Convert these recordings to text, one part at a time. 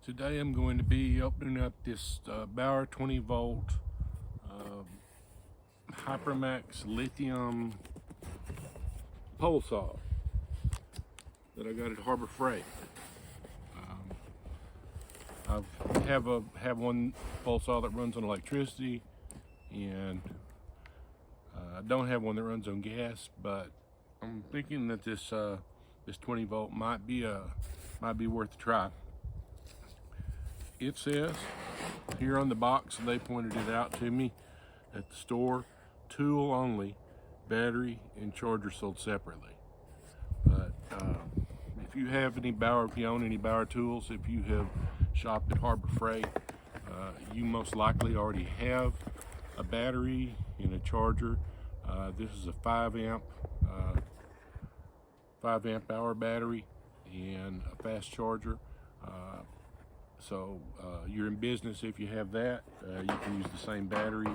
Today I'm going to be opening up this Bauer 20 volt Hypermax lithium pole saw that I got at Harbor Freight. I have one pole saw that runs on electricity, and I don't have one that runs on gas, but I'm thinking that this 20 volt might be worth a try. It says here on the box, they pointed it out to me at the store, tool only, battery and charger sold separately. But if you have any Bauer, if you own any Bauer tools, if you have shopped at Harbor Freight, you most likely already have a battery and a charger. This is a 5 amp hour battery and a fast charger. So you're in business if you have that. You can use the same battery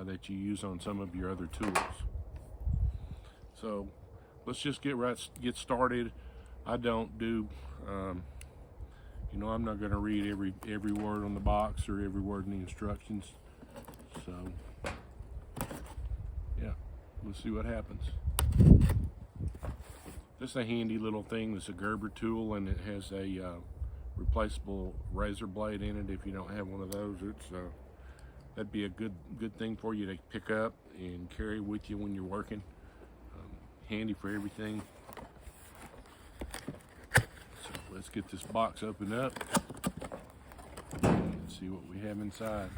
that you use on some of your other tools. So let's just get started. I don't do, I'm not going to read every word on the box or every word in the instructions. So yeah, let's see what happens. This is a handy little thing. It's a Gerber tool, and it has a replaceable razor blade in it. If you don't have one of those, that'd be a good thing for you to pick up and carry with you when you're working. Handy for everything. So let's get this box opened up and see what we have inside.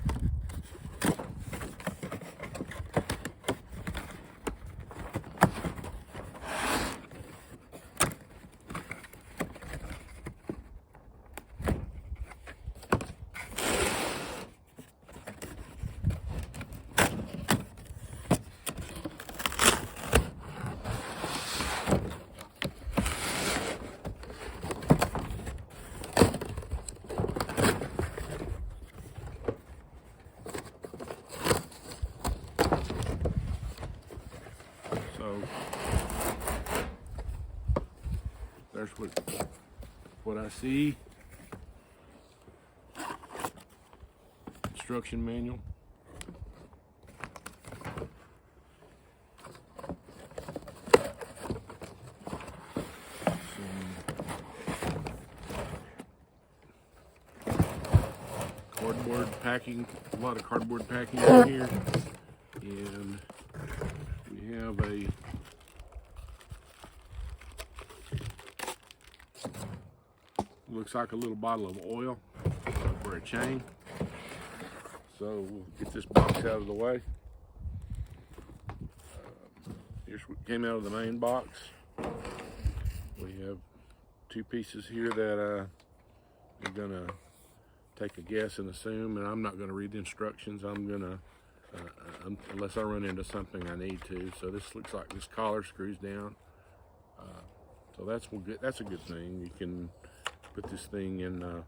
So there's what I see. Instruction manual. Cardboard packing, a lot of cardboard packing in here, and we have a looks like a little bottle of oil for a chain. So we'll get this box out of the way. Here's what came out of the main box. We have two pieces here that I'm gonna take a guess and assume, and I'm not gonna read the instructions. I'm gonna unless I run into something I need to. So this looks like this collar screws down. So that's a good thing. You can put this thing in a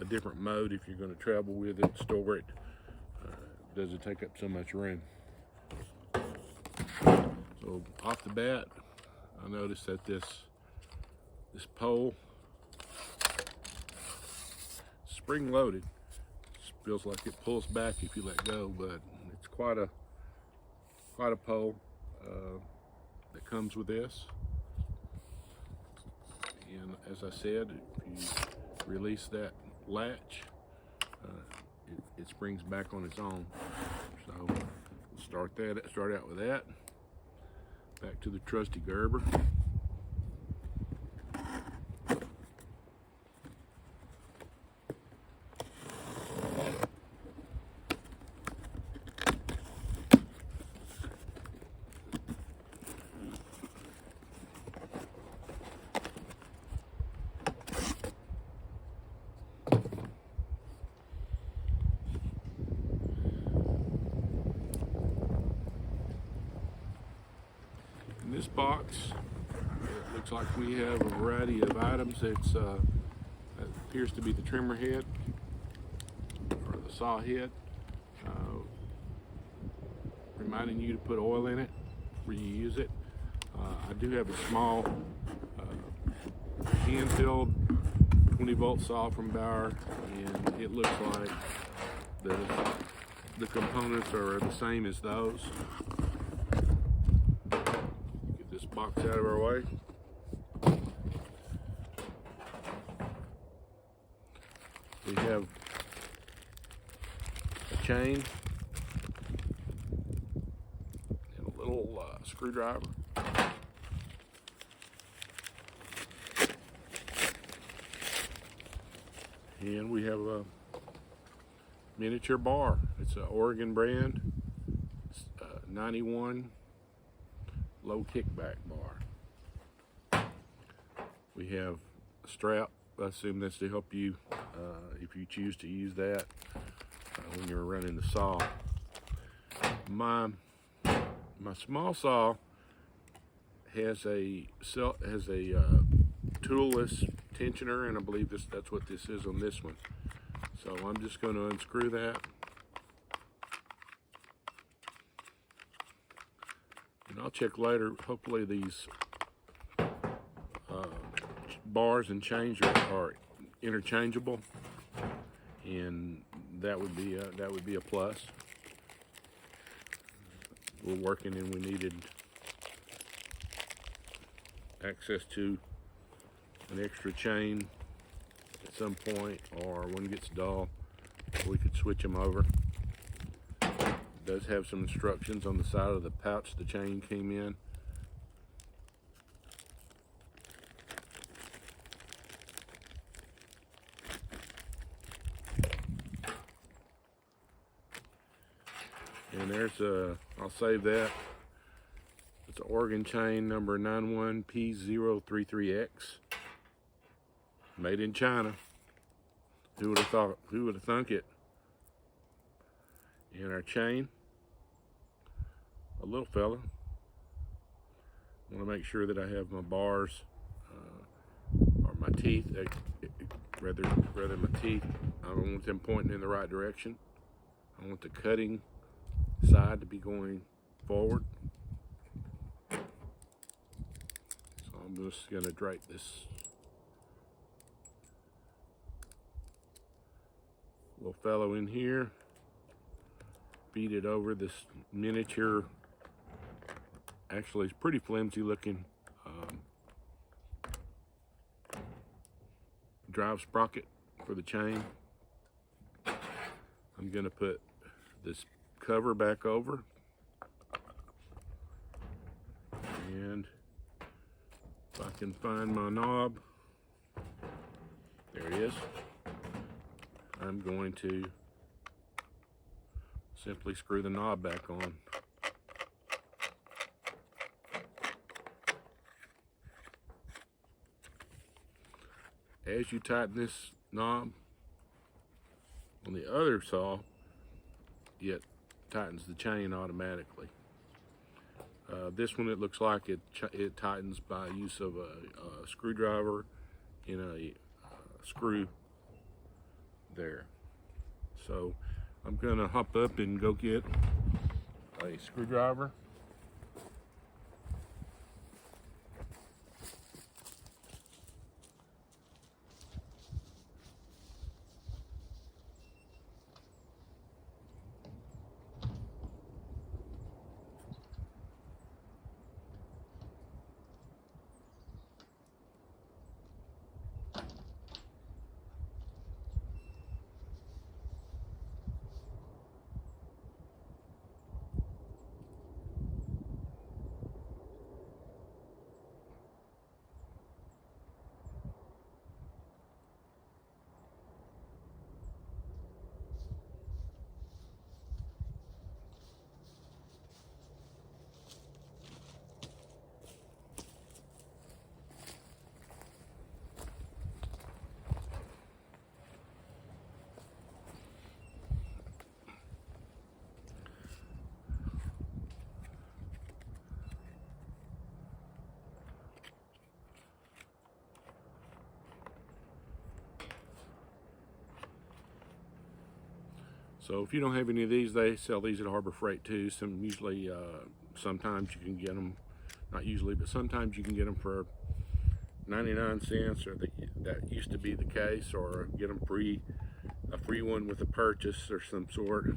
different mode if you're going to travel with it, store it. Doesn't take up so much room. So off the bat, I noticed that this pole, spring loaded, feels like it pulls back if you let go, but it's quite a pole that comes with this. And as I said, if you release that latch, it springs back on its own. So we'll start out with that. Back to the trusty Gerber. In this box, it looks like we have a variety of items. That appears to be the trimmer head, or the saw head, reminding you to put oil in it before you use it. I do have a small handheld 70-volt saw from Bauer, and it looks like the components are the same as those. Get this box out of our way. We have a chain and a little screwdriver. And we have a miniature bar. It's an Oregon brand. It's 91 low kickback bar. We have a strap. I assume that's to help you if you choose to use that when you're running the saw. My small saw has a toolless tensioner, and I believe that's what this is on this one. So I'm just going to unscrew that. And I'll check later. Hopefully these bars and chains are interchangeable, and that would be a plus. We're working and we needed access to an extra chain at some point, or when it gets dull, we could switch them over. It does have some instructions on the side of the pouch the chain came in. And there's I'll save that. It's an Oregon chain number 91P033X. Made in China. Who would have thought? Who would have thunk it? And our chain, a little fella. I want to make sure that I have my bars or my teeth, rather my teeth. I don't want them pointing in the right direction. I want the cutting side to be going forward. So I'm just going to drape this little fellow in here, beat it over this miniature, actually it's pretty flimsy looking drive sprocket for the chain. I'm going to put this cover back over, and if I can find my knob, there it is. I'm going to simply screw the knob back on. As you tighten this knob on the other saw, it tightens the chain automatically. This one, it looks like it tightens by use of a screwdriver and a screw there. So I'm gonna hop up and go get a screwdriver. So if you don't have any of these, they sell these at Harbor Freight too. Sometimes you can get them, not usually, but sometimes you can get them for 99 cents, or that used to be the case, or get them a free one with a purchase or some sort.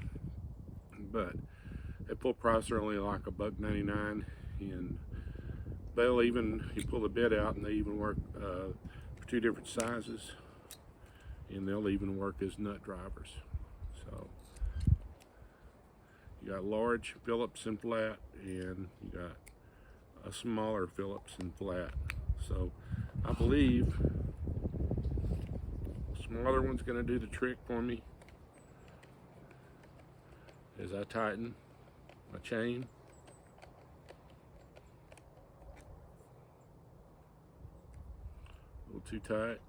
But at full price, they're only like $1.99, and they'll even, you pull the bit out, and they even work for 2 different sizes, and they'll even work as nut drivers. So you got large Phillips and flat, and you got a smaller Phillips and flat. So I believe the smaller one's going to do the trick for me as I tighten my chain. A little too tight.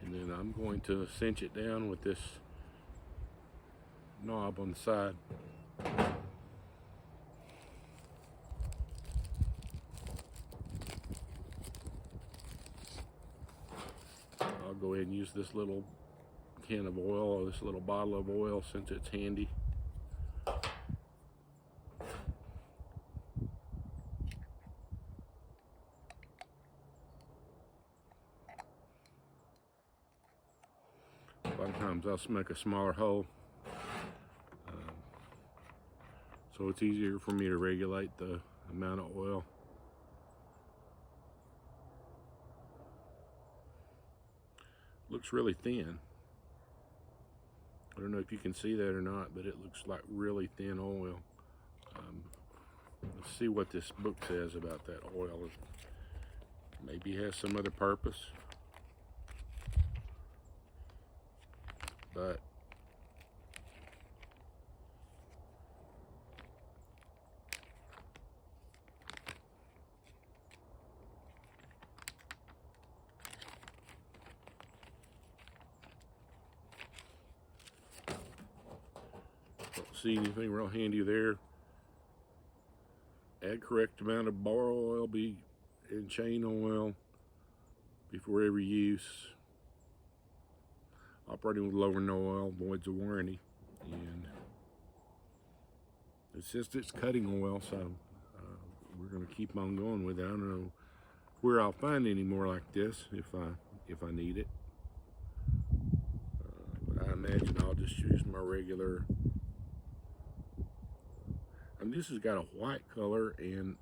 And then I'm going to cinch it down with this knob on the side. I'll go ahead and use this little can of oil, or this little bottle of oil, since it's handy. A lot of times I'll make a smaller hole, so it's easier for me to regulate the amount of oil. Looks really thin. I don't know if you can see that or not, but it looks like really thin oil. Let's see what this book says about that oil. Maybe it has some other purpose. But don't see anything real handy there. Add correct amount of bar oil and chain oil before every use. Operating with low or no oil voids a warranty, and it's just it's cutting oil, so we're going to keep on going with it. I don't know where I'll find any more like this if I need it, but I imagine I'll just use my regular. And this has got a white color and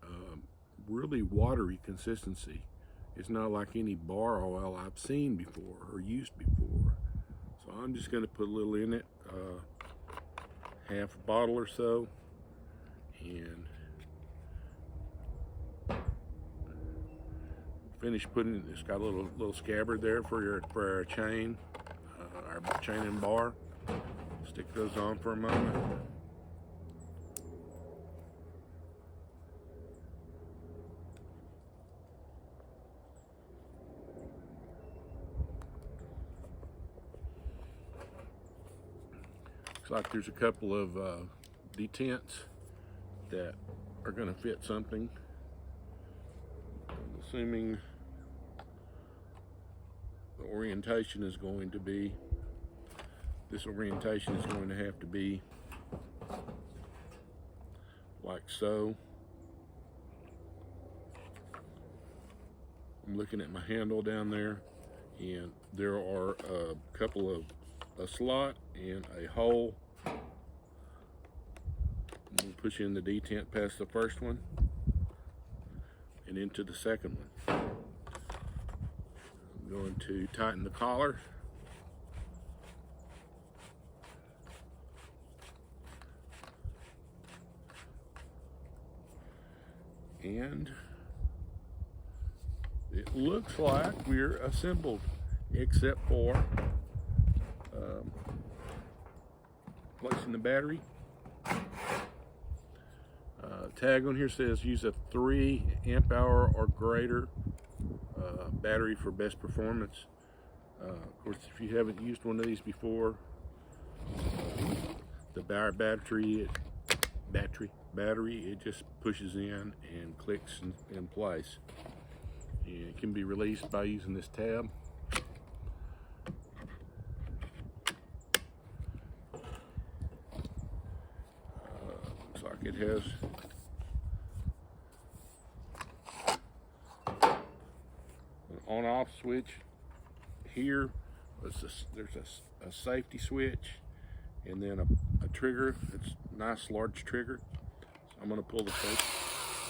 really watery consistency. It's not like any bar oil I've seen before or used before. So I'm just going to put a little in it, half a bottle or so, and finish putting it. It's got a little scabbard there for our chain, our chain and bar. Stick those on for a moment. Looks like there's a couple of detents that are going to fit something. I'm assuming the orientation is going to be, this orientation is going to have to be like so. I'm looking at my handle down there, and there are a couple of a slot and a hole. I'm going to push in the detent past the first one and into the second one. I'm going to tighten the collar. And it looks like we're assembled, except for placing the battery. Tag on here says use a 3 amp hour or greater battery for best performance. Of course, if you haven't used one of these before, the battery, it just pushes in and clicks in place. And it can be released by using this tab. It has an on-off switch here. There's a safety switch, and then a trigger. It's a nice large trigger. So I'm going to pull the tape,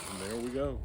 and there we go.